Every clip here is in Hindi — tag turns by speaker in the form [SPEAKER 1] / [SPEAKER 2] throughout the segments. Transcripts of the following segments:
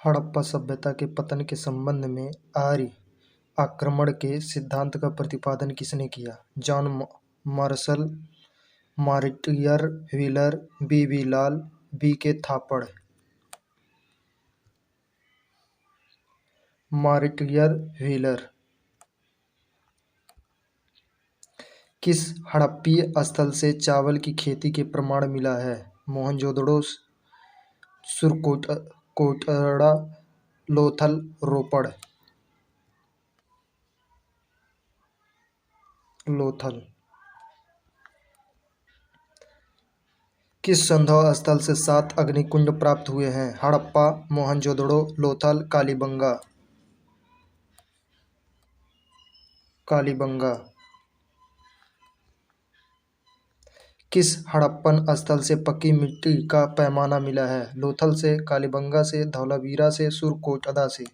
[SPEAKER 1] हड़प्पा सभ्यता के पतन के संबंध में आर्य आक्रमण के सिद्धांत का प्रतिपादन किसने किया? John Marshall, Mortimer Wheeler, B Lal, K Thapar. Martyr wheeler. किस हड़प्पीय स्थल से चावल की खेती के प्रमाण मिला है? मोहनजोदड़ो, सुरकोटड़ा, लोथल, रोपड़। लोथल। किस संधव स्थल से 7 अग्निकुंड प्राप्त हुए हैं? हड़प्पा, मोहनजोदड़ो, लोथल, कालीबंगा। कालीबंगा। किस हड़प्पन स्थल से पक्की मिट्टी का पैमाना मिला है? लोथल से, कालीबंगा से, धौलावीरा से, सुरकोटड़ा से।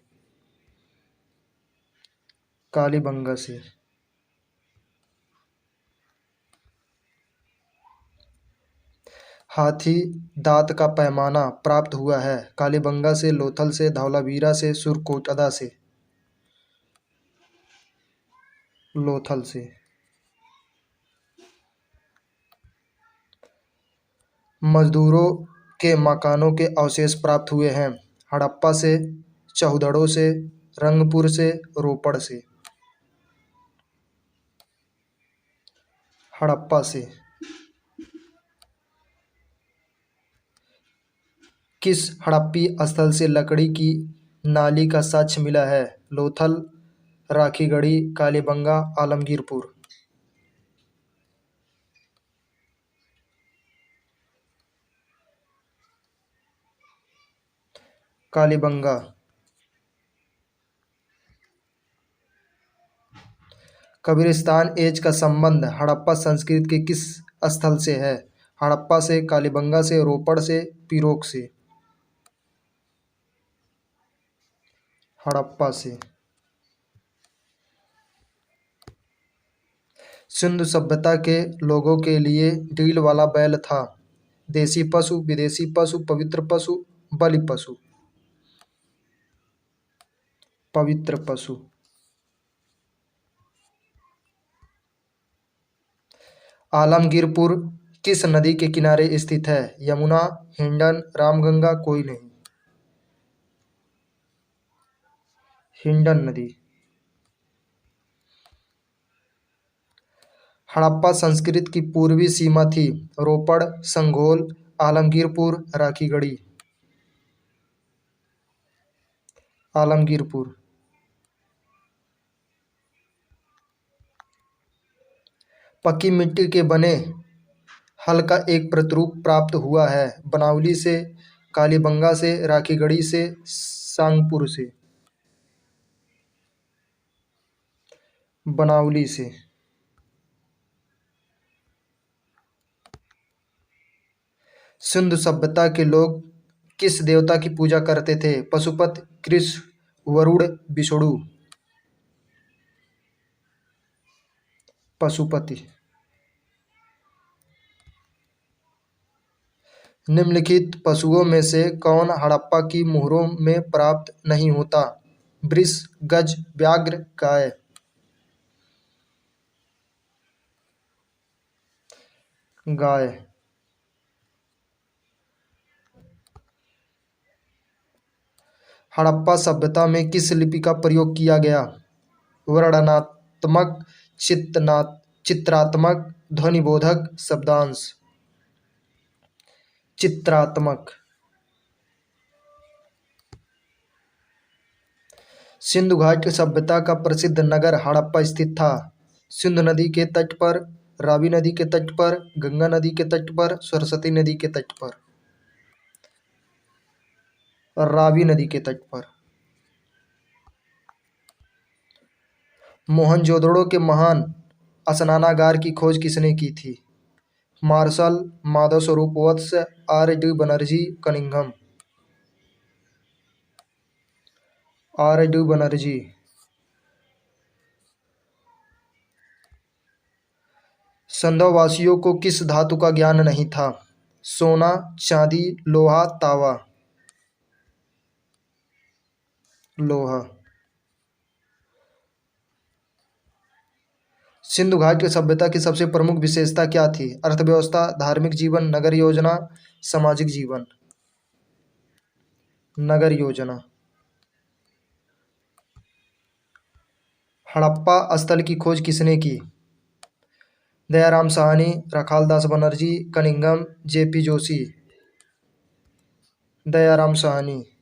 [SPEAKER 1] कालीबंगा से। हाथी दांत का पैमाना प्राप्त हुआ है? कालीबंगा से, लोथल से, धौलावीरा से, सुरकोटड़ा से। लोथल से। मजदूरों के मकानों के अवशेष प्राप्त हुए हैं? हड़प्पा से, चौहदड़ो से, रंगपुर से, रोपड़ से। हड़प्पा से। किस हड़प्पी स्थल से लकड़ी की नाली का साक्ष्य मिला है? लोथल, राखीगढ़ी, कालीबंगा, आलमगीरपुर। कालीबंगा। कब्रिस्तान एज का संबंध हड़प्पा संस्कृति के किस स्थल से है? हड़प्पा से, कालीबंगा से, रोपड़ से, पिरोक से। हड़प्पा से। सिंधु सभ्यता के लोगों के लिए डील वाला बैल था? देसी पशु, विदेशी पशु, पवित्र पशु, बलि पशु। पवित्र पशु। आलमगीरपुर किस नदी के किनारे स्थित है? यमुना, हिंडन, रामगंगा, कोई नहीं। हिंडन नदी। हड़प्पा संस्कृति की पूर्वी सीमा थी? रोपड़, संघोल, आलमगीरपुर, राखीगढ़ी। आलमगीरपुर। पक्की मिट्टी के बने हल का एक प्रतिरूप प्राप्त हुआ है? बनावली से, कालीबंगा से, राखीगढ़ी से, सांगपुर से। बनावली से। सिंधु सभ्यता के लोग किस देवता की पूजा करते थे? पशुपति, कृष, वरुण, विष्णु। पशुपति। निम्नलिखित पशुओं में से कौन हड़प्पा की मुहरों में प्राप्त नहीं होता? वृष, गज, व्याघ्र, गाय। गाय। हड़प्पा सभ्यता में किस लिपि का प्रयोग किया गया? वर्णनात्मक, चित्रात्मक, ध्वनिबोधक, शब्दांश। चित्रात्मक। सिंधु घाटी सभ्यता का प्रसिद्ध नगर हड़प्पा स्थित था? सिंधु नदी के तट पर, रावी नदी के तट पर, गंगा नदी के तट पर, सरस्वती नदी के तट पर। रावी नदी के तट पर। मोहनजोदड़ो के महान स्नानागार की खोज किसने की थी? Marshall, Madhavswarup Vats, R.D. Banerjee, Cunningham. R.D. Banerjee. संधववासियों को किस धातु का ज्ञान नहीं था? सोना, चांदी, लोहा, तांबा। लोहा। सिंधु घाटी सभ्यता की सबसे प्रमुख विशेषता क्या थी? अर्थव्यवस्था, धार्मिक जीवन, नगर योजना, सामाजिक जीवन। नगर योजना। हड़प्पा स्थल की खोज किसने की? Dayaram Sahni, Rakhaldas Banerjee, Cunningham, JP Joshi. दयाराम साहनी।